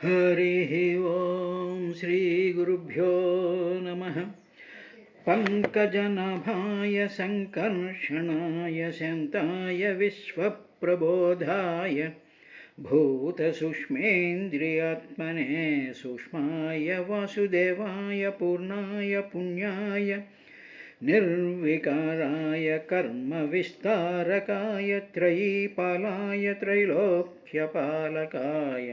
हरिः ओं श्रीगुरुभ्यो नमः। पंकजनभाय संकर्षणाय शान्ताय विश्वप्रबोधाय भूतसूक्ष्मेन्द्रियात्मने सूक्ष्माय वासुदेवाय पूर्णाय पुण्याय निर्विकाराय कर्मविस्तारकाय त्रयीपालाय त्रैलोक्यपालकाय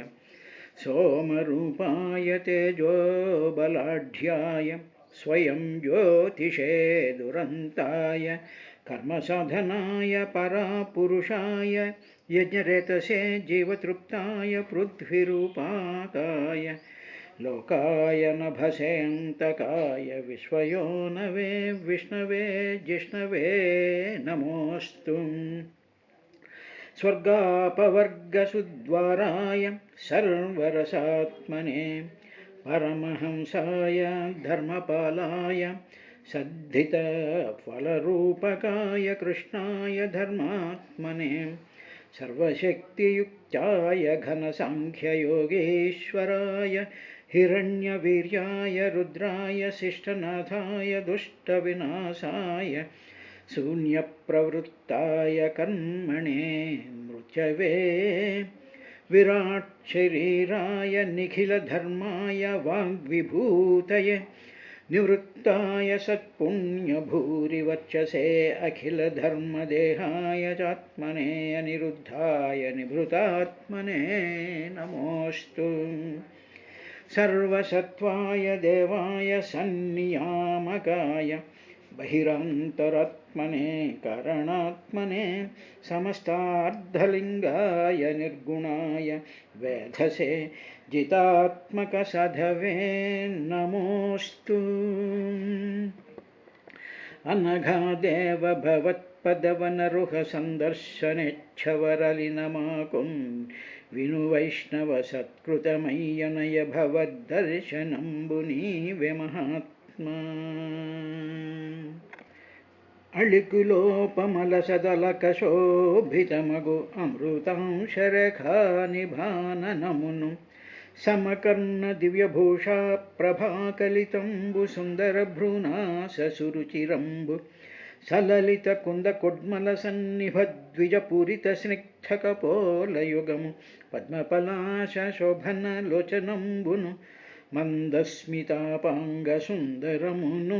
सोमरूपाय तेजोबलाढ्याय स्वयं ज्योतिषे दुरन्ताय कर्मसाधनाय परापुरुषाय यज्ञरेतसे जीवतृप्ताय पृथ्वीरूपाकाय लोकाय नभसेऽन्तकाय विश्वयोनवे विष्णवे जिष्णवे नमोऽस्तु। स्वर्गापवर्गसुद्वाराय सर्वरसात्मने परमहंसाय धर्मपालाय सद्धितफलरूपकाय कृष्णाय धर्मात्मने सर्वशक्तियुक्ताय घनसाङ्ख्ययोगेश्वराय हिरण्यवीर्याय रुद्राय शिष्टनाथाय दुष्टविनाशाय शून्यप्रवृत्ताय कर्मणे मृत्यवे विराट शरीराय निखिलधर्माय वाग्विभूतये निवृत्ताय सत्पुण्यभूरिवर्चसे अखिलधर्मदेहाय चात्मने अनिरुद्धाय निभृतात्मने नमोऽस्तु। सर्वसत्त्वाय देवाय सन्नियामकाय बहिरन्तरात्मने करणात्मने समस्तार्धलिङ्गाय निर्गुणाय वेधसे जितात्मकसाधवे नमोऽस्तु। अनघादेव भवत्पदवनरुह सन्दर्शनेच्छवरलिनमाकुं विनुवैष्णवसत्कृतमय्यनय भवद्दर्शनम्बुनीवे महात्मा अळिकुलोपमलसदलकशोभितमगु अमृतांशरेखानिभाननमुनु समकर्णदिव्यभूषा प्रभाकलितम्बु सुन्दरभ्रूनाससुरुचिरम्बु सललितकुन्दकुड्मलसन्निभद्विजपूरितस्निग्धकपोलयुगमु पद्मपलाशशोभनलोचनम्बुनु मन्दस्मितापाङ्गसुन्दरमुनु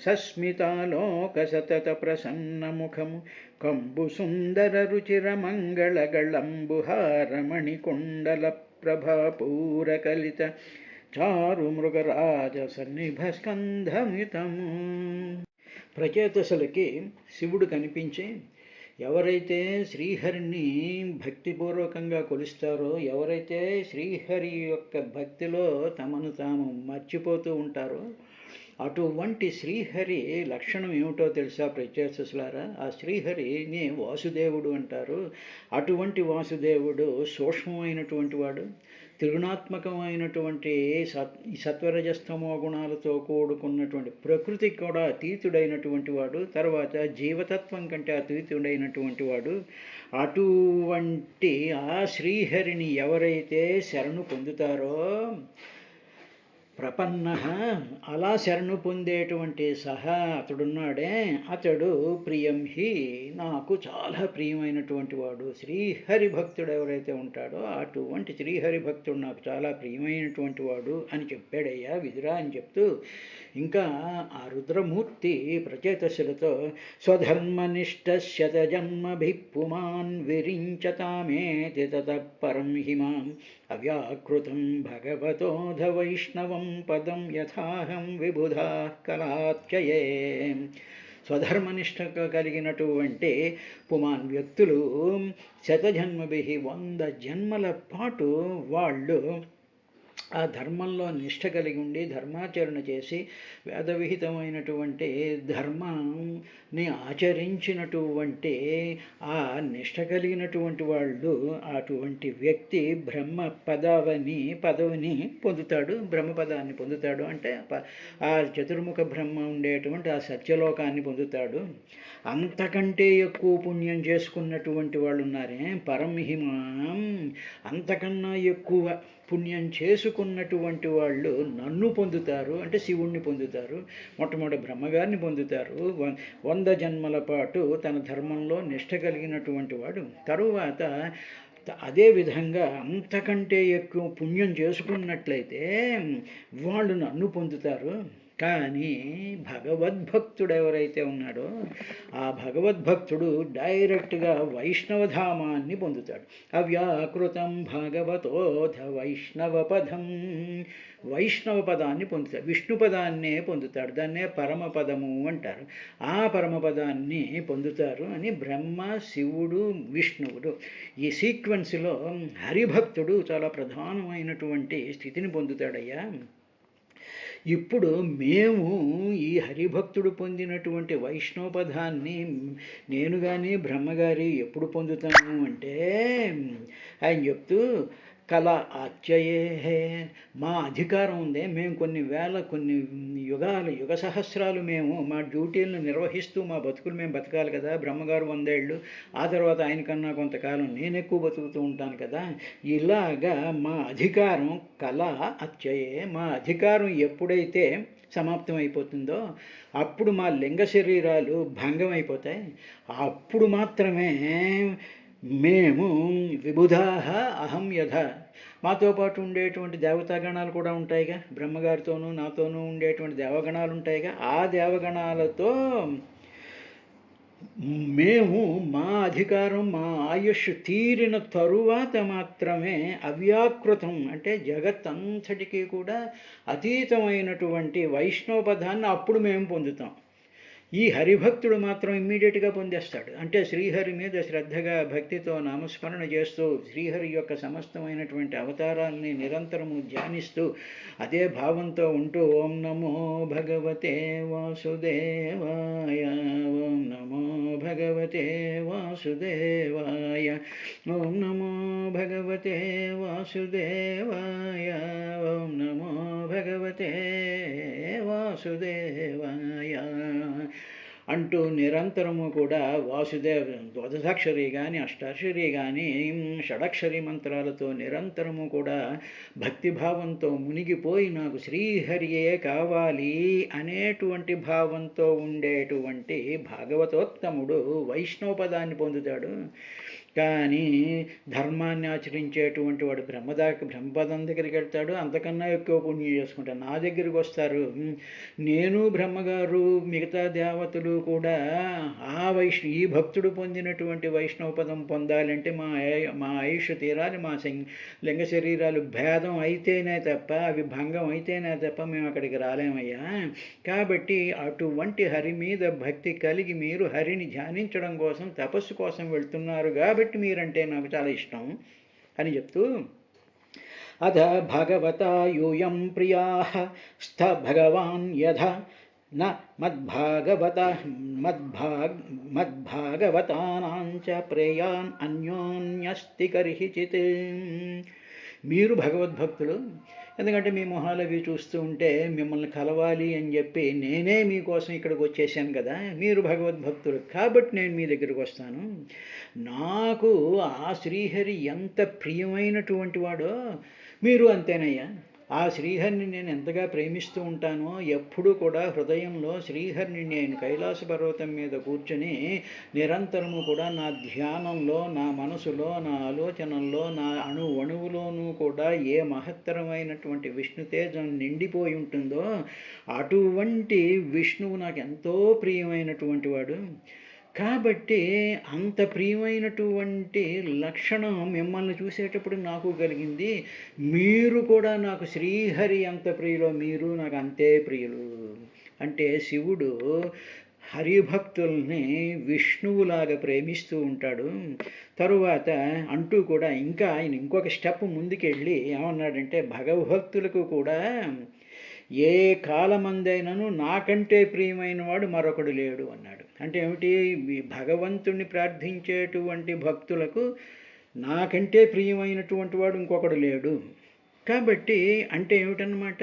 सस्मितालोकसततप्रसन्नमुखमु कम्बुसुन्दररुचिरमङ्गलगळम्बुहारमणिकुण्डलप्रभापूरकलित చారుమృగరాజసన్నిభస్కంధమితము. ప్రచేతసులకి శివుడు కనిపించి ఎవరైతే శ్రీహరిని భక్తిపూర్వకంగా కొలుస్తారో, ఎవరైతే శ్రీహరి యొక్క భక్తిలో తమను తాము మర్చిపోతూ ఉంటారో, అటువంటి శ్రీహరి లక్షణం ఏమిటో తెలుసా ప్రచేతసులారా? ఆ శ్రీహరిని వాసుదేవుడు అంటారు. అటువంటి వాసుదేవుడు సూక్ష్మమైనటువంటి వాడు, త్రిగుణాత్మకమైనటువంటి సత్వరజస్తమో గుణాలతో కూడుకున్నటువంటి ప్రకృతికి కూడా అతీతుడైనటువంటి వాడు, తర్వాత జీవతత్వం కంటే అతీతుడైనటువంటి వాడు. అటువంటి ఆ శ్రీహరిని ఎవరైతే శరణు పొందుతారో ప్రపన్న, అలా శరణు పొందేటువంటి సహా అతడున్నాడే, అతడు ప్రియం హి, నాకు చాలా ప్రియమైనటువంటి వాడు. శ్రీహరి భక్తుడు ఎవరైతే ఉంటాడో అటువంటి శ్రీహరి భక్తుడు నాకు చాలా ప్రియమైనటువంటి వాడు అని చెప్పాడయ్యా విదురా అని చెప్తూ, ఇంకా ఆ రుద్రమూర్తి ప్రచేతసులతో స్వధర్మనిష్టశతజన్మభిపుమాన్ విరించతామేతి తతః పరం హిమాం అవ్యాకృతం భగవతోధ వైష్ణవం పదం యథాహం విబుధా కలాత్యయే. స్వధర్మనిష్ట కలిగినటువంటి పుమాన్ వ్యక్తులు శతజన్మభి 100 జన్మల పాటు వాళ్ళు ఆ ధర్మంలో నిష్ట కలిగి ఉండి ధర్మాచరణ చేసి వేదవిహితమైనటువంటి ధర్మాన్ని ఆచరించినటువంటి ఆ నిష్ట కలిగినటువంటి వాళ్ళు, అటువంటి వ్యక్తి బ్రహ్మ పదవిని పొందుతాడు. బ్రహ్మపదాన్ని పొందుతాడు అంటే ఆ చతుర్ముఖ బ్రహ్మ ఉండేటువంటి ఆ సత్యలోకాన్ని పొందుతాడు. అంతకంటే ఎక్కువ పుణ్యం చేసుకున్నటువంటి వాళ్ళు ఉన్నారే పరమహిమ, అంతకన్నా ఎక్కువ పుణ్యం చేసుకున్నటువంటి వాళ్ళు నన్ను పొందుతారు, అంటే శివుణ్ణి పొందుతారు. మొట్టమొదటి బ్రహ్మగారిని పొందుతారు. 100 జన్మల పాటు తన ధర్మంలో నిష్ట కలిగినటువంటి వాడు. తరువాత అదేవిధంగా అంతకంటే ఎక్కువ పుణ్యం చేసుకున్నట్లయితే వాళ్ళు నన్ను పొందుతారు. కానీ భగవద్భక్తుడు ఎవరైతే ఉన్నాడో ఆ భగవద్భక్తుడు డైరెక్ట్గా వైష్ణవధామాన్ని పొందుతాడు. అవ్యాకృతం భాగవతోధ వైష్ణవపదం, వైష్ణవ పదాన్ని పొందుతాడు, విష్ణు పదాన్నే పొందుతాడు. దాన్నే పరమపదము అంటారు. ఆ పరమపదాన్ని పొందుతారు అని బ్రహ్మ, శివుడు, విష్ణువుడు ఈ సీక్వెన్స్లో హరిభక్తుడు చాలా ప్రధానమైనటువంటి స్థితిని పొందుతాడయ్యా. ఇప్పుడు మేము ఈ హరిభక్తుడు పొందినటువంటి వైష్ణవపదాన్ని నేను కానీ బ్రహ్మగారి ఎప్పుడు పొందుతాము అంటే ఆయన చెప్తూ కళ అత్యయే, మా అధికారం ఉందే, మేము కొన్ని యుగ సహస్రాలు మేము మా డ్యూటీలను నిర్వహిస్తూ మా బతుకులు మేము బతకాలి కదా. బ్రహ్మగారు 100 ఏళ్ళు, ఆ తర్వాత ఆయన కన్నా కొంతకాలం నేను ఎక్కువ బతుకుతూ ఉంటాను కదా. ఇలాగా మా అధికారం కళ అత్యయే, మా అధికారం ఎప్పుడైతే సమాప్తం అయిపోతుందో అప్పుడు మా లింగ శరీరాలు భంగం అయిపోతాయి. అప్పుడు మాత్రమే మేము విబుధాహ అహం యథ, మాతో పాటు ఉండేటువంటి దేవతాగణాలు కూడా ఉంటాయిగా, బ్రహ్మగారితోనూ నాతోనూ ఉండేటువంటి దేవగణాలు ఉంటాయిగా, ఆ దేవగణాలతో మేము మా అధికారం మా ఆయుష్ తీరిన తరువాత మాత్రమే అవ్యాకృతం అంటే జగత్తంతటికీ కూడా అతీతమైనటువంటి వైష్ణవపదాన్ని అప్పుడు మేము పొందుతాం. ఈ హరిభక్తుడు మాత్రం ఇమ్మీడియట్గా పొందేస్తాడు. అంటే శ్రీహరి మీద శ్రద్ధగా భక్తితో నామస్మరణ చేస్తూ శ్రీహరి యొక్క సమస్తమైనటువంటి అవతారాలని నిరంతరము ధ్యానిస్తూ అదే భావంతో ఉంటూ ఓం నమో భగవతే వాసుదేవాయ, ఓం నమో భగవతే వాసుదేవాయ, ఓం నమో భగవతే వాసుదేవాయ, ఓం నమో భగవతే వాసుదేవాయ అంటూ నిరంతరము కూడా వాసుదేవ ద్వాదశాక్షరి కానీ అష్టాక్షరి కానీ షడక్షరి మంత్రాలతో నిరంతరము కూడా భక్తిభావంతో మునిగిపోయి నాకు శ్రీహరియే కావాలి అనేటువంటి భావంతో ఉండేటువంటి భాగవతోత్తముడు వైష్ణవపదాన్ని పొందుతాడు. కానీ ధర్మాన్ని ఆచరించేటువంటి వాడు బ్రహ్మపదం దగ్గరికి వెళ్తాడు, అంతకన్నా ఎక్కువ పుణ్యం చేసుకుంటాడు. నా దగ్గరికి వస్తారు, నేను బ్రహ్మగారు మిగతా దేవతలు కూడా ఈ భక్తుడు పొందినటువంటి వైష్ణవపదం పొందాలంటే మా ఆయుష్ తీరాలి, మా లింగ శరీరాలు భేదం అయితేనే తప్ప, అవి భంగం అయితేనే తప్ప మేము అక్కడికి రాలేమయ్యా. కాబట్టి అటువంటి హరి మీద భక్తి కలిగి మీరు హరిని ధ్యానించడం కోసం తపస్సు కోసం వెళ్తున్నారు కాబట్టి మీరంటే నాకు చాలా ఇష్టం అని చెప్తూ అథ భగవత యూయం ప్రియాః స్థ భగవాన్ యథ న మద్భాగవతానాంచ ప్రేయాన్ అన్యోన్యస్తి కర్హిచిత్. మీరు భగవద్భక్తులు, ఎందుకంటే మీ మొహాలు అవి చూస్తూ ఉంటే మిమ్మల్ని కలవాలి అని చెప్పి నేనే మీకోసం ఇక్కడికి వచ్చేసాను కదా. మీరు భగవద్భక్తులు కాబట్టి నేను మీ దగ్గరికి వస్తాను. నాకు ఆ శ్రీహరి ఎంత ప్రియమైనటువంటి వాడో మీరు అంతేనయ్యా. ఆ శ్రీహరిని నేను ఎంతగా ప్రేమిస్తూ ఉంటానో ఎప్పుడూ కూడా హృదయంలో శ్రీహరిని నేను కైలాస పర్వతం మీద కూర్చొని నిరంతరము కూడా నా ధ్యానంలో, నా మనసులో, నా ఆలోచనల్లో, నా అణువులోనూ కూడా ఏ మహత్తరమైనటువంటి విష్ణుతేజం నిండిపోయి ఉంటుందో అటువంటి విష్ణువు నాకు ఎంతో ప్రియమైనటువంటి వాడు. కాబట్టి అంత ప్రియమైనటువంటి లక్షణం మిమ్మల్ని చూసేటప్పుడు నాకు కలిగింది. మీరు కూడా నాకు శ్రీహరి ఎంత ప్రియులో మీరు నాకు అంతే ప్రియులు. అంటే శివుడు హరిభక్తుల్ని విష్ణువులాగా ప్రేమిస్తూ ఉంటాడు. తరువాత అంటూ కూడా ఇంకా ఆయన ఇంకొక స్టెప్ ముందుకెళ్ళి ఏమన్నాడంటే భగవద్భక్తులకు కూడా ఏ కాలమందైనను నాకంటే ప్రియమైన వాడు మరొకడు లేడు అన్నాడు. అంటే ఏమిటి? భగవంతుణ్ణి ప్రార్థించేటువంటి భక్తులకు నాకంటే ప్రియమైనటువంటి వాడు ఇంకొకడు లేడు. కాబట్టి అంటే ఏమిటన్నమాట,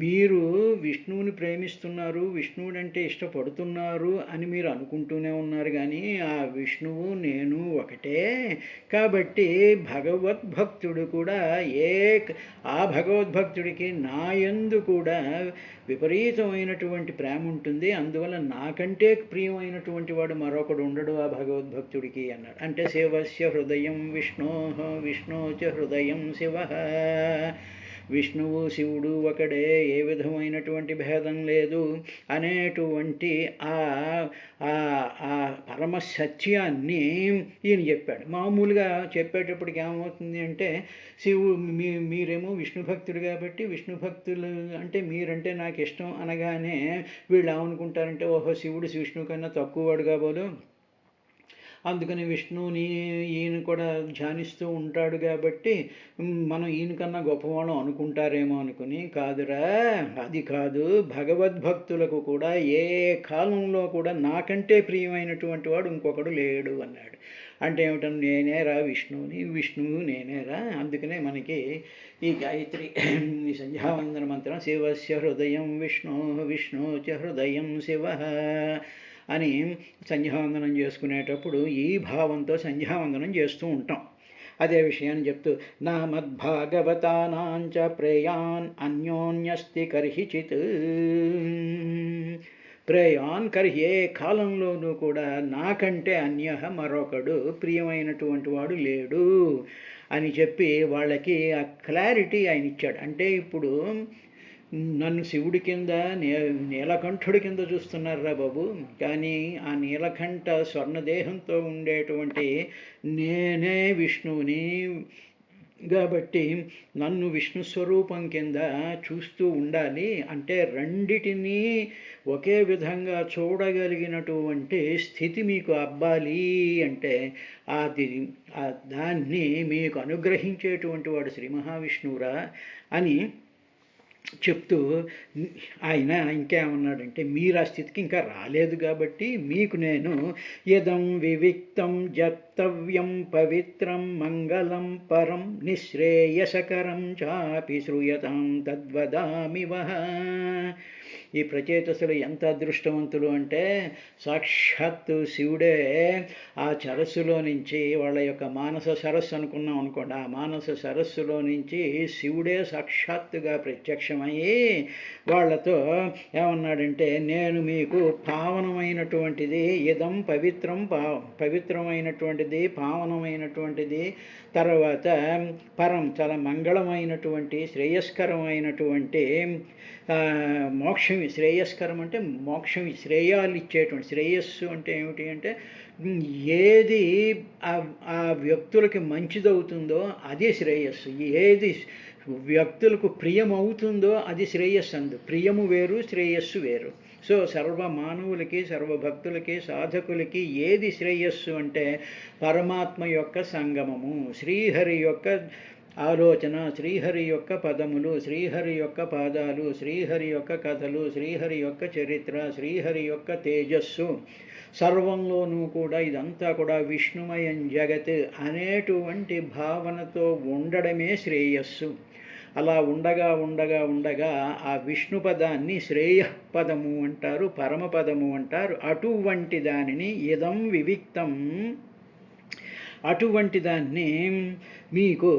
మీరు విష్ణువుని ప్రేమిస్తున్నారు, విష్ణువుడంటే ఇష్టపడుతున్నారు అని మీరు అనుకుంటూనే ఉన్నారు, కానీ ఆ విష్ణువు నేను ఒకటే. కాబట్టి భగవద్భక్తుడు కూడా ఆ భగవద్భక్తుడికి నా యందు కూడా విపరీతమైనటువంటి ప్రేమ ఉంటుంది. అందువల్ల నాకంటే ప్రియమైనటువంటి వాడు మరొకడు ఉండడు ఆ భగవద్భక్తుడికి అన్నాడు. అంటే శివస్య హృదయం విష్ణోచ హృదయం శివ. విష్ణువు శివుడు ఒకడే, ఏ విధమైనటువంటి భేదం లేదు అనేటువంటి ఆ ఆ పరమ సత్యాన్ని ఈయన చెప్పాడు. మామూలుగా చెప్పేటప్పటికి ఏమవుతుంది అంటే, మీరేమో విష్ణు భక్తుడు కాబట్టి విష్ణు భక్తులు అంటే మీరంటే నాకు ఇష్టం అనగానే వీళ్ళు ఏమనుకుంటారంటే, ఓహో శివుడు విష్ణువు కన్నా తక్కువవాడు కాబోలు, అందుకని విష్ణువుని ఈయన కూడా ధ్యానిస్తూ ఉంటాడు కాబట్టి మనం ఈయనకన్నా గొప్పవాళ్ళం అనుకుంటారేమో అనుకుని, కాదురా అది కాదు. భగవద్భక్తులకు కూడా ఏ కాలంలో కూడా నాకంటే ప్రియమైనటువంటి వాడు ఇంకొకడు లేడు అన్నాడు. అంటే ఏమిటని, నేనేరా విష్ణువుని, విష్ణువు నేనేరా. అందుకనే మనకి ఈ గాయత్రి ఈ సంధ్యావందన మంత్రం శివస్య హృదయం విష్ణు విష్ణోచ హృదయం శివ అని సంధ్యావందనం చేసుకునేటప్పుడు ఈ భావంతో సంధ్యావందనం చేస్తూ ఉంటాం. అదే విషయాన్ని చెప్తూ, నా మద్భాగవతానాంచ ప్రేయాన్ అన్యోన్యస్తి కర్హిచిత్. ప్రేయాన్ కర్హి, ఏ కాలంలోనూ కూడా నాకంటే అన్య మరొకడు ప్రియమైనటువంటి వాడు లేడు అని చెప్పి వాళ్ళకి ఆ క్లారిటీ ఆయన ఇచ్చాడు. అంటే ఇప్పుడు నన్ను శివుడి కింద నీలకంఠుడి కింద చూస్తున్నారా బాబు, కానీ ఆ నీలకంఠ స్వర్ణదేహంతో ఉండేటువంటి నేనే విష్ణువుని కాబట్టి నన్ను విష్ణు స్వరూపం కింద చూస్తూ ఉండాలి. అంటే రెండిటినీ ఒకే విధంగా చూడగలిగినటువంటి స్థితి మీకు అబ్బాలి అంటే దాన్ని మీకు అనుగ్రహించేటువంటి వాడు శ్రీ మహావిష్ణువురా అని చెప్తూ ఆయన ఇంకేమన్నాడంటే, మీరు ఆ స్థితికి ఇంకా రాలేదు కాబట్టి మీకు నేను యదం వివిక్తం జప్తవ్యం పవిత్రం మంగళం పరం నిశ్రేయసకరం చాపి శ్రూయతాం తద్వదామి వహ. ఈ ప్రచేతసులు ఎంత అదృష్టవంతులు అంటే, సాక్షాత్తు శివుడే ఆ సరస్సులో నుంచి, వాళ్ళ యొక్క మానస సరస్సు అనుకున్నాం అనుకోండి, ఆ మానస సరస్సులో నుంచి శివుడే సాక్షాత్తుగా ప్రత్యక్షమయ్యి వాళ్ళతో ఏమన్నాడంటే, నేను మీకు పావనమైనటువంటిది, ఇదం పవిత్రమైనటువంటిది, పావనమైనటువంటిది, తర్వాత పరం చాలా మంగళమైనటువంటి శ్రేయస్కరమైనటువంటి మోక్షం. శ్రేయస్కరం అంటే మోక్షం, శ్రేయాలు ఇచ్చేటువంటి. శ్రేయస్సు అంటే ఏమిటి అంటే, ఏది ఆ వ్యక్తులకి మంచిదవుతుందో అదే శ్రేయస్సు, ఏది వ్యక్తులకు ప్రియమవుతుందో అది శ్రేయస్సు. అందు ప్రియము వేరు, శ్రేయస్సు వేరు. సో సర్వ మానవులకి, సర్వభక్తులకి, సాధకులకి ఏది శ్రేయస్సు అంటే పరమాత్మ యొక్క సంగమము, శ్రీహరి యొక్క ఆలోచన, శ్రీహరి యొక్క పదములు, శ్రీహరి యొక్క పాదాలు, శ్రీహరి యొక్క కథలు, శ్రీహరి యొక్క చరిత్ర, శ్రీహరి యొక్క తేజస్సు, సర్వంలోనూ కూడా ఇదంతా కూడా విష్ణుమయం జగత్ అనేటువంటి భావనతో ఉండడమే శ్రేయస్సు. అలా ఉండగా ఉండగా ఉండగా ఆ విష్ణు పదాన్ని శ్రేయపదము అంటారు, పరమపదము అంటారు. అటువంటి దానిని ఇదం వివిక్తం, అటువంటి దాన్ని మీకు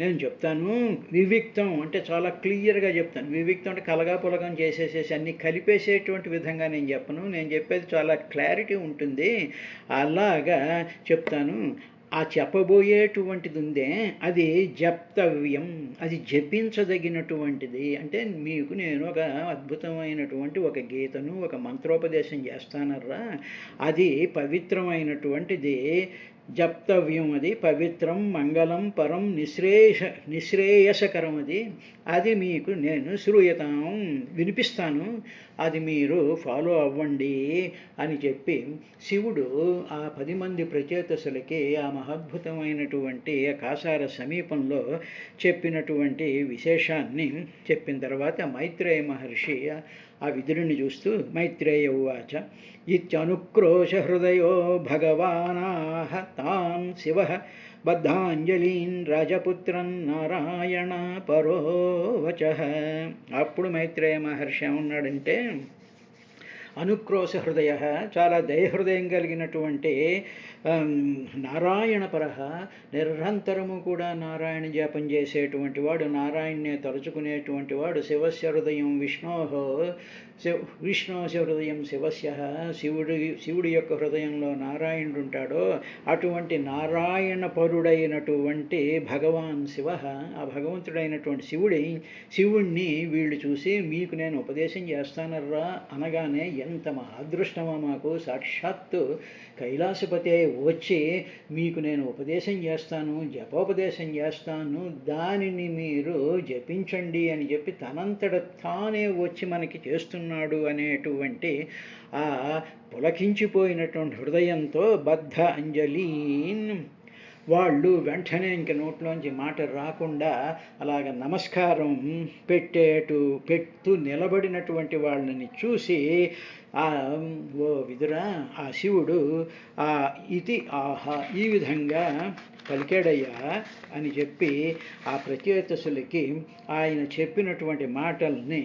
నేను చెప్తాను. వివిక్తం అంటే చాలా క్లియర్గా చెప్తాను. వివిక్తం అంటే కలగాపులగం చేసేసేసి అన్నీ కలిపేసేటువంటి విధంగా నేను చెప్పను. నేను చెప్పేది చాలా క్లారిటీ ఉంటుంది, అలాగా చెప్తాను. ఆ చెప్పబోయేటువంటిది ఉందే అది జప్తవ్యం, అది జపించదగినటువంటిది. అంటే మీకు నేను ఒక అద్భుతమైనటువంటి ఒక గీతను, ఒక మంత్రోపదేశం చేస్తానర్రా, అది పవిత్రమైనటువంటిది, జప్తవ్యం, అది పవిత్రం, మంగళం, పరం, నిశ్రేయసకరం. అది మీకు నేను శ్రూయతాం, వినిపిస్తాను, అది మీరు ఫాలో అవ్వండి అని చెప్పి శివుడు ఆ 10 మంది ప్రచేతసులకి ఆ మహద్భుతమైనటువంటి కాసార సమీపంలో చెప్పినటువంటి విశేషాన్ని చెప్పిన తర్వాత మైత్రేయ మహర్షి ఆ విదురుని చూస్తూ మైత్రేయ ఉవాచ, ఇత్యనుక్రోశ హృదయో భగవానాహ తాం శివ బద్ధాంజలీన్ రాజపుత్రం నారాయణ పరోవచ. అప్పుడు మైత్రేయ మహర్షి ఏమన్నాడంటే, అనుక్రోశ హృదయ, చాలా దయహృదయం కలిగినటువంటి నారాయణపర, నిరంతరము కూడా నారాయణ జపం చేసేటువంటి వాడు, నారాయణ్ణే తలుచుకునేటువంటి వాడు. శివస్య హృదయం విష్ణోహో, విష్ణోశ హృదయం శివస్య, శివుడి యొక్క హృదయంలో నారాయణుడు ఉంటాడో అటువంటి నారాయణ పరుడైనటువంటి భగవాన్ శివ, ఆ భగవంతుడైనటువంటి శివుణ్ణి వీళ్ళు చూసి మీకు నేను ఉపదేశం చేస్తానర్రా అనగానే ఎంత మహాదృష్టమో మాకు, సాక్షాత్తు కైలాసపతే వచ్చి మీకు నేను ఉపదేశం చేస్తాను, జపోపదేశం చేస్తాను, దానిని మీరు జపించండి అని చెప్పి తనంతట తానే వచ్చి మనకి చేస్తున్నాడు అనేటువంటి ఆ పులకించిపోయినటువంటి హృదయంతో బద్ధ అంజలీన్ వాళ్ళు వెంటనే ఇంక నోట్లోంచి మాట రాకుండా అలాగ నమస్కారం పెడుతూ నిలబడినటువంటి వాళ్ళని చూసి, ఓ విదురా, ఆ శివుడు ఇది ఆహా ఈ విధంగా పలికాడయ్యా అని చెప్పి ఆ ప్రచేతసులకి ఆయన చెప్పినటువంటి మాటల్ని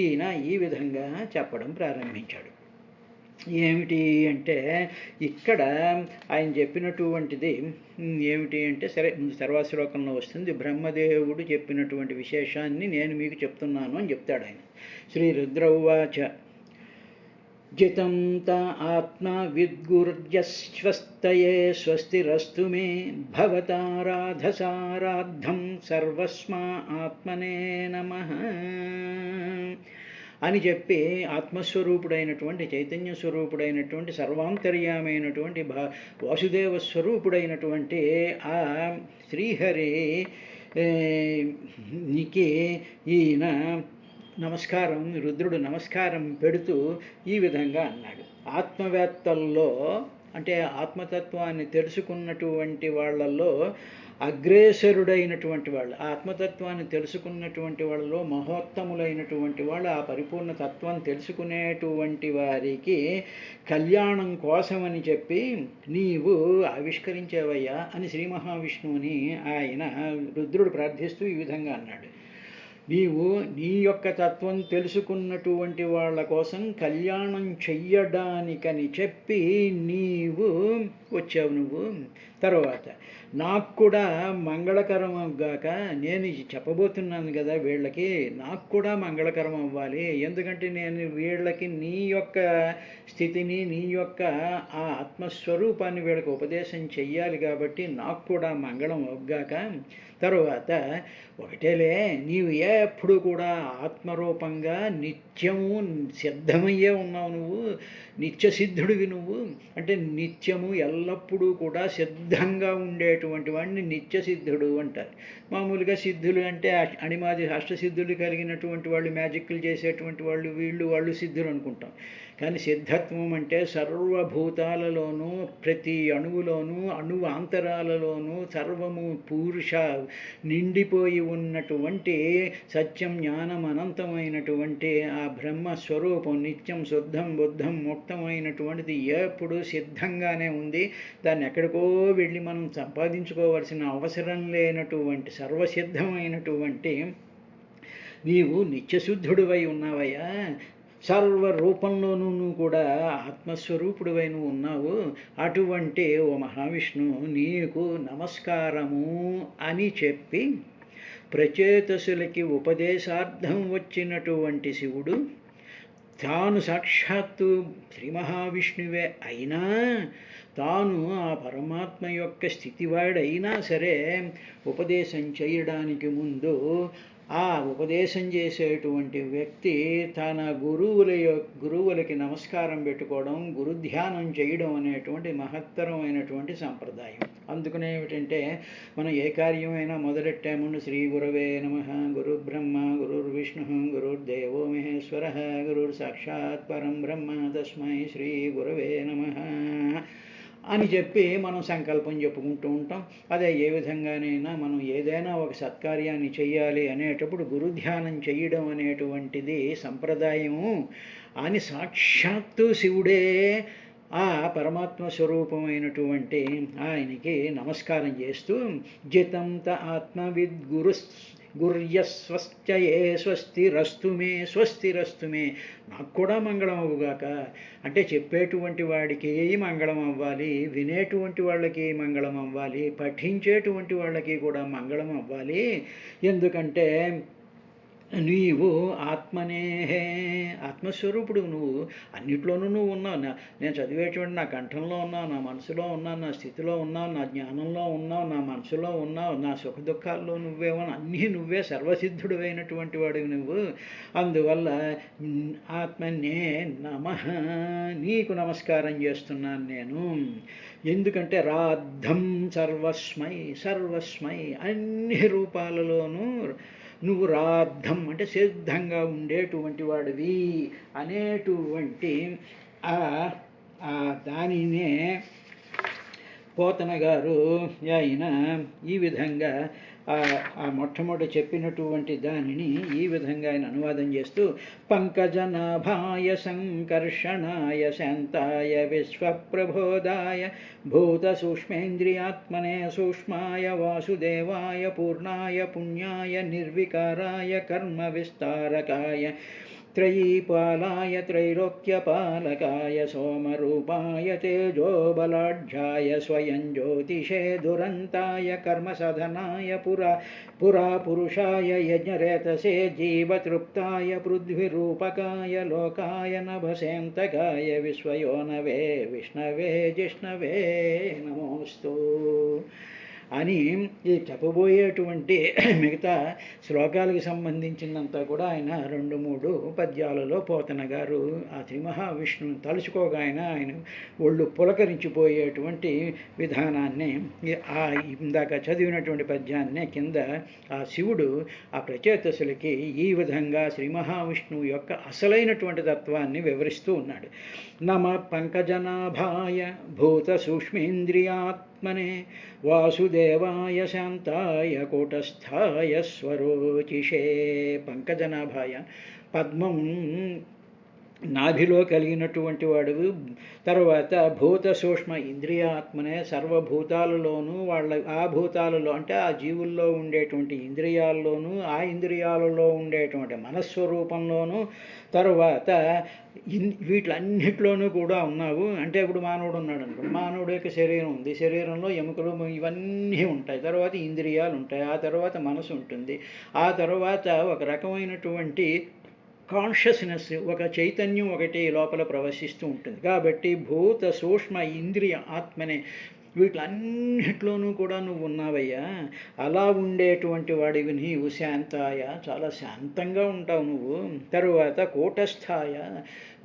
ఈయన ఈ విధంగా చెప్పడం ప్రారంభించాడు. ఏమిటి అంటే, ఇక్కడ ఆయన చెప్పినటువంటిది ఏమిటి అంటే, సరే ముందు తర్వాత శ్లోకంలో వస్తుంది, బ్రహ్మదేవుడు చెప్పినటువంటి విశేషాన్ని నేను మీకు చెప్తున్నాను అని చెప్తాడు ఆయన. శ్రీ రుద్రౌవాచ జితం త ఆత్మ విద్గుర్జస్వస్తయే స్వస్తిరస్తు మే భవతారాధసారాద్ధం సర్వస్మా ఆత్మనే నమః అని చెప్పి, ఆత్మస్వరూపుడైనటువంటి చైతన్య స్వరూపుడైనటువంటి సర్వాంతర్యామైనటువంటి వాసుదేవ స్వరూపుడైనటువంటి ఆ శ్రీహరికి ఈయన నమస్కారం, రుద్రుడు నమస్కారం పెడుతూ ఈ విధంగా అన్నాడు. ఆత్మవేత్తల్లో అంటే ఆత్మతత్వాన్ని తెలుసుకున్నటువంటి వాళ్ళల్లో అగ్రేసరుడైనటువంటి వాళ్ళు, ఆత్మతత్వాన్ని తెలుసుకున్నటువంటి వాళ్ళలో మహోత్తములైనటువంటి వాళ్ళు, ఆ పరిపూర్ణ తత్వం తెలుసుకునేటువంటి వారికి కళ్యాణం కోసమని చెప్పి నీవు ఆవిష్కరించేవయ్యా అని శ్రీ మహావిష్ణువుని ఆయన రుద్రుడు ప్రార్థిస్తూ ఈ విధంగా అన్నాడు. నీవు నీ యొక్క తత్వం తెలుసుకున్నటువంటి వాళ్ళ కోసం కళ్యాణం చెయ్యడానికని చెప్పి నీవు వచ్చావు. నువ్వు తర్వాత నాకు కూడా మంగళకరం గాక, నేను చెప్పబోతున్నాను కదా వీళ్ళకి, నాకు కూడా మంగళకరం అవ్వాలి. ఎందుకంటే నేను వీళ్ళకి నీ యొక్క స్థితిని, నీ యొక్క ఆ ఆత్మస్వరూపాన్ని వీళ్ళకి ఉపదేశం చెయ్యాలి కాబట్టి నాకు కూడా మంగళం అవ్వగాక. తరువాత ఒకటేలే, నీవు ఎప్పుడు కూడా ఆత్మరూపంగా నిత్యము సిద్ధమయ్యే ఉన్నావు. నువ్వు నిత్యసిద్ధుడివి. నువ్వు అంటే నిత్యము ఎల్లప్పుడూ కూడా సిద్ధంగా ఉండేటువంటి వాడిని నిత్యసిద్ధుడు అంటారు. మామూలుగా సిద్ధులు అంటే అణిమాది అష్టసిద్ధులు కలిగినటువంటి వాళ్ళు, మ్యాజిక్లు చేసేటువంటి వాళ్ళు, వాళ్ళు సిద్ధులు అనుకుంటాం. కానీ సిద్ధత్వం అంటే సర్వభూతాలలోనూ, ప్రతి అణువులోనూ, అణువాంతరాలలోనూ సర్వము పురుష నిండిపోయి ఉన్నటువంటి సత్యం, జ్ఞానం, అనంతమైనటువంటి ఆ బ్రహ్మస్వరూపం నిత్యం శుద్ధం బుద్ధం ముక్తమైనటువంటిది ఎప్పుడు సిద్ధంగానే ఉంది. దాన్ని ఎక్కడికో వెళ్ళి మనం సంపాదించుకోవాల్సిన అవసరం లేనటువంటి సర్వసిద్ధమైనటువంటి నీవు నిత్యశుద్ధుడివై ఉన్నావయ్యా. సర్వరూపంలోనూ కూడా ఆత్మస్వరూపుడివై నువ్వు ఉన్నావు. అటువంటి ఓ మహావిష్ణు నీకు నమస్కారము అని చెప్పి ప్రచేతసులకి ఉపదేశార్థం వచ్చినటువంటి శివుడు తాను సాక్షాత్తు శ్రీ మహావిష్ణువే అయినా, తాను ఆ పరమాత్మ యొక్క స్థితివాడైనా సరే ఉపదేశం చేయడానికి ముందు ఆ ఉపదేశం చేసేటువంటి వ్యక్తి తన గురువులకి నమస్కారం పెట్టుకోవడం, గురుధ్యానం చేయడం అనేటువంటి మహత్తరమైనటువంటి సంప్రదాయం. అందుకనే ఏమిటంటే, మనం ఏ కార్యమైనా మొదలెట్టాము శ్రీ గురవే నమః, గురు బ్రహ్మ గురుర్విష్ణు గురుర్దేవో మహేశ్వర గురుర్ సాక్షాత్ పరం బ్రహ్మ తస్మై శ్రీ గురవే నమః అని చెప్పి మనం సంకల్పం చెప్పుకుంటూ ఉంటాం. అదే ఏ విధంగానైనా మనం ఏదైనా ఒక సత్కార్యాన్ని చెయ్యాలి అనేటప్పుడు గురుధ్యానం చేయడం అనేటువంటిది సంప్రదాయము అని సాక్షాత్తు శివుడే ఆ పరమాత్మ స్వరూపమైనటువంటి ఆయనకి నమస్కారం చేస్తూ జితంత ఆత్మవిద్ గుర్యస్వశ్చయే స్వస్తిరస్తు మే నాకు కూడా మంగళం అవ్వుగాక. అంటే చెప్పేటువంటి వాడికి మంగళం అవ్వాలి, వినేటువంటి వాళ్ళకి మంగళం అవ్వాలి, పఠించేటువంటి వాళ్ళకి కూడా మంగళం అవ్వాలి. ఎందుకంటే నీవు ఆత్మనేహే, ఆత్మస్వరూపుడు, నువ్వు అన్నిట్లోనూ నువ్వు ఉన్నావు. నేను చదివేటువంటి నా కంఠంలో ఉన్నావు, నా మనసులో ఉన్నావు, నా స్థితిలో ఉన్నావు, నా జ్ఞానంలో ఉన్నావు, నా మనసులో ఉన్నావు, నా సుఖ దుఃఖాల్లో నువ్వేమో, అన్నీ నువ్వే, సర్వసిద్ధుడు అయినటువంటి వాడివి నువ్వు. అందువల్ల ఆత్మనే నమః, నీకు నమస్కారం చేస్తున్నాను నేను. ఎందుకంటే రాద్ధం సర్వస్మై అన్ని రూపాలలోనూ నువ్వు రాద్ధం అంటే సిద్ధంగా ఉండేటువంటి వాడివి అనేటువంటి దానినే పోతన గారు ఆయన ఈ విధంగా మొట్టమొదటి చెప్పినటువంటి దానిని ఈ విధంగా ఆయన అనువాదం చేస్తూ పంకజనాభాయ సంకర్షణాయ శాంతాయ విశ్వప్రబోధాయ భూత సూక్ష్మేంద్రియాత్మనే సూక్ష్మాయ వాసుదేవాయ పూర్ణాయ పుణ్యాయ నిర్వికారాయ కర్మ విస్తారకాయ త్రయీపాలాయ త్రైలోక్యపాలకాయ సోమరూపాయ తేజోబలాఢ్యాయ స్వయం జ్యోతిషే దురంతాయ కర్మసాధనాయ పురాపురుషాయ యజ్ఞరేతసే జీవతృప్తాయ పృథ్వీరూపకాయ లోకాయ నభసేంతకాయ విశ్వయోనవే విష్ణవే జిష్ణవే నమోస్తు అని ఈ చెప్పబోయేటువంటి మిగతా శ్లోకాలకు సంబంధించినంతా కూడా ఆయన 2-3 పద్యాలలో పోతన గారు ఆ శ్రీ మహావిష్ణువుని తలుచుకోగా ఆయన ఒళ్ళు పులకరించిపోయేటువంటి విధానాన్ని ఇందాక చదివినటువంటి పద్యాన్నే కింద ఆ శివుడు ఆ ప్రచేతసులకి ఈ విధంగా శ్రీ మహావిష్ణువు యొక్క అసలైనటువంటి తత్వాన్ని వివరిస్తూ ఉన్నాడు. నమ పంకజనాభాయ భూత సూక్ష్మేంద్రియాత్మనే వాసుదేవాయ శాంతాయ కూటస్థాయ స్వరోచిషే. పంకజనాభాయ పద్మం నాభిలో కలిగినటువంటి వాడు, తర్వాత భూత సూక్ష్మ ఇంద్రియాత్మనే సర్వభూతాలలోనూ ఆ భూతాలలో అంటే ఆ జీవుల్లో ఉండేటువంటి ఇంద్రియాల్లోనూ ఆ ఇంద్రియాలలో ఉండేటువంటి మనస్వరూపంలోనూ తర్వాత వీటిలన్నిటిలోనూ కూడా ఉన్నావు. అంటే ఇప్పుడు మానవుడు ఉన్నాడు అనుకో, మానవుడు యొక్క శరీరం ఉంది, శరీరంలో ఎముకలు ఇవన్నీ ఉంటాయి, తర్వాత ఇంద్రియాలు ఉంటాయి, ఆ తర్వాత మనసు ఉంటుంది, ఆ తర్వాత ఒక రకమైనటువంటి కాన్షియస్నెస్ ఒక చైతన్యం ఒకటి లోపల ప్రవశిస్తూ ఉంటుంది. కాబట్టి భూత సూక్ష్మ ఇంద్రియ ఆత్మనే వీటిలన్నిట్లోనూ కూడా నువ్వు ఉన్నావయ్యా. అలా ఉండేటువంటి వాడివి నీవు శాంతాయ, చాలా శాంతంగా ఉంటావు నువ్వు. తరువాత కూటస్థాయ,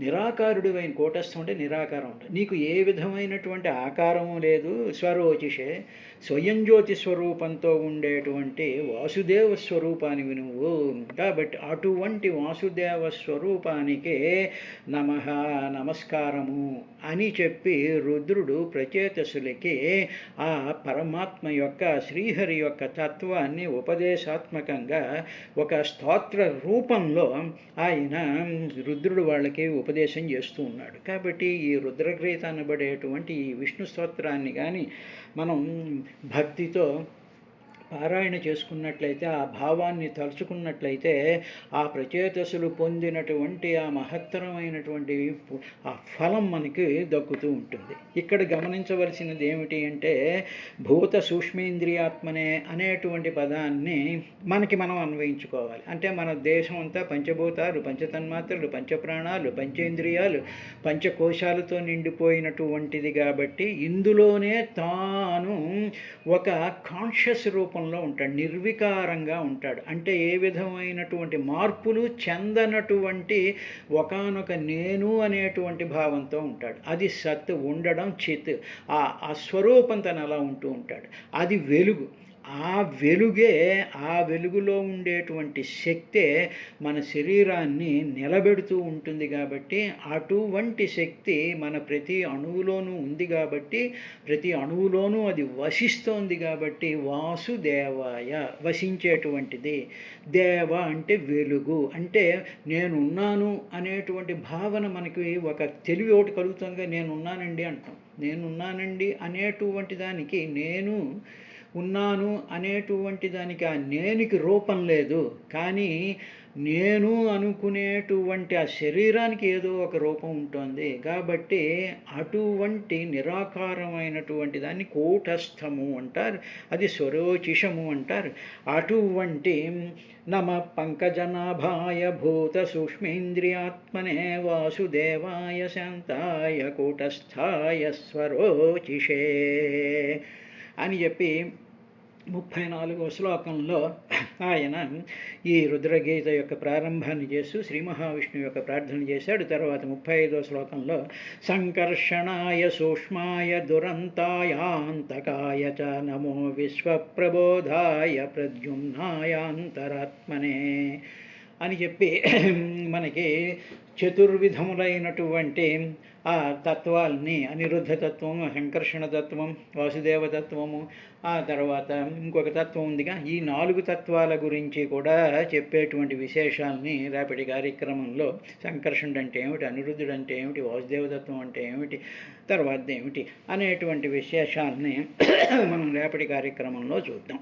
నిరాకారుడివైన, కూటస్థం అంటే నిరాకారం ఉంటుంది, నీకు ఏ విధమైనటువంటి ఆకారము లేదు. స్వరోచిషే, స్వయం జ్యోతి స్వరూపంతో ఉండేటువంటి వాసుదేవ స్వరూపానివి నువ్వు. కాబట్టి అటువంటి వాసుదేవ స్వరూపానికే నమః, నమస్కారము అని చెప్పి రుద్రుడు ప్రచేతసులకి ఆ పరమాత్మ యొక్క శ్రీహరి యొక్క తత్వాన్ని ఉపదేశాత్మకంగా ఒక స్తోత్ర రూపంలో ఆయన రుద్రుడు వాళ్ళకి ఉపదేశం చేస్తూ ఉన్నాడు. కాబట్టి ఈ రుద్రగ్రీత అనబడేటువంటి ఈ విష్ణు స్తోత్రాన్ని కానీ మనం భక్తితో పారాయణ చేసుకున్నట్లయితే, ఆ భావాన్ని తలుచుకున్నట్లయితే ఆ ప్రచేతసులు పొందినటువంటి ఆ మహత్తరమైనటువంటి ఆ ఫలం మనకి దక్కుతూ ఉంటుంది. ఇక్కడ గమనించవలసినది ఏమిటి అంటే భూత సూక్ష్మేంద్రియాత్మనే అనేటువంటి పదాన్ని మనం అన్వయించుకోవాలి. అంటే మన దేశం అంతా పంచభూతాలు, పంచతన్మాత్రలు, పంచప్రాణాలు, పంచేంద్రియాలు, పంచకోశాలతో నిండిపోయినటువంటిది. కాబట్టి ఇందులోనే తాను ఒక కాన్షియస్ రూపంలో ఉంటాడు, నిర్వికారంగా ఉంటాడు. అంటే ఏ విధమైనటువంటి మార్పులు చెందనటువంటి ఒకానొక నేను అనేటువంటి భావంతో ఉంటాడు. అది సత్, ఉండడం చిత్, ఆ స్వరూపం తను అలా ఉంటూ ఉంటాడు. అది వెలుగు. ఆ వెలుగే, ఆ వెలుగులో ఉండేటువంటి శక్తే మన శరీరాన్ని నిలబెడుతూ ఉంటుంది కాబట్టి, అటువంటి శక్తి మన ప్రతి అణువులోనూ ఉంది కాబట్టి, ప్రతి అణువులోనూ అది వసిస్తోంది కాబట్టి వాసుదేవాయ, వసించేటువంటిది. దేవ అంటే వెలుగు, అంటే నేనున్నాను అనేటువంటి భావన మనకి ఒక తెలివి ఒకటి కలుగుతుందిగా. నేనున్నానండి అంటాం. నేనున్నానండి అనేటువంటి దానికి, నేను ఉన్నాను అనేటువంటి దానికి ఆ నేనికి రూపం లేదు, కానీ నేను అనుకునేటువంటి ఆ శరీరానికి ఏదో ఒక రూపం ఉంటుంది కాబట్టి అటువంటి నిరాకారమైనటువంటి దాన్ని కూటస్థము అంటారు, అది స్వరోచిషము అంటారు. అటువంటి నమ పంకజనాభాయ భూత సూక్ష్మేంద్రియాత్మనే వాసుదేవాయ శాంతాయ కూటస్థాయ స్వరోచిషే అని చెప్పి 34వ శ్లోకంలో ఆయన ఈ రుద్రగీత యొక్క ప్రారంభాన్ని చేస్తూ శ్రీ మహావిష్ణువు యొక్క ప్రార్థన చేశాడు. తర్వాత 35వ శ్లోకంలో సంకర్షణాయ సూక్ష్మాయ దురంతాయాంతకాయ చ నమో విశ్వప్రబోధాయ ప్రద్యుమ్నాయ అంతరాత్మనే అని చెప్పి మనకి చతుర్విధములైనటువంటి ఆ తత్వాల్ని, అనిరుద్ధ తత్వము, సంకర్షణ తత్వం, వాసుదేవ తత్వము, ఆ తర్వాత ఇంకొక తత్వం ఉందిగా, ఈ 4 తత్వాల గురించి కూడా చెప్పేటువంటి విశేషాలని రేపటి కార్యక్రమంలో సంకర్షణుడు అంటే ఏమిటి, అనిరుద్ధుడు అంటే ఏమిటి, వాసుదేవ తత్వం అంటే ఏమిటి, తర్వాత ఏమిటి అనేటువంటి విశేషాలని మనం రేపటి కార్యక్రమంలో చూద్దాం.